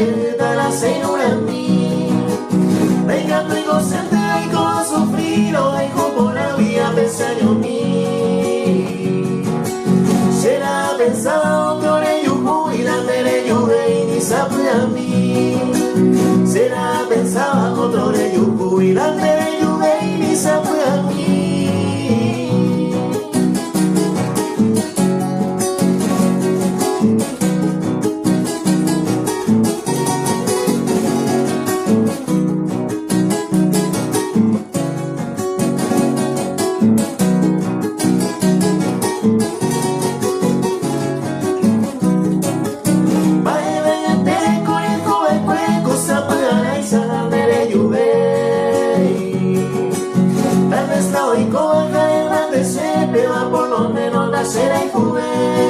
de la senurami. Venga tu inocente y con sufrir o por la vía pensario mi. Será pensado que ore yuhu y la mere yuve y ni sapiami. Será pensado que ore yuhu y la mere yuve y ni sapiami. Será y jugué.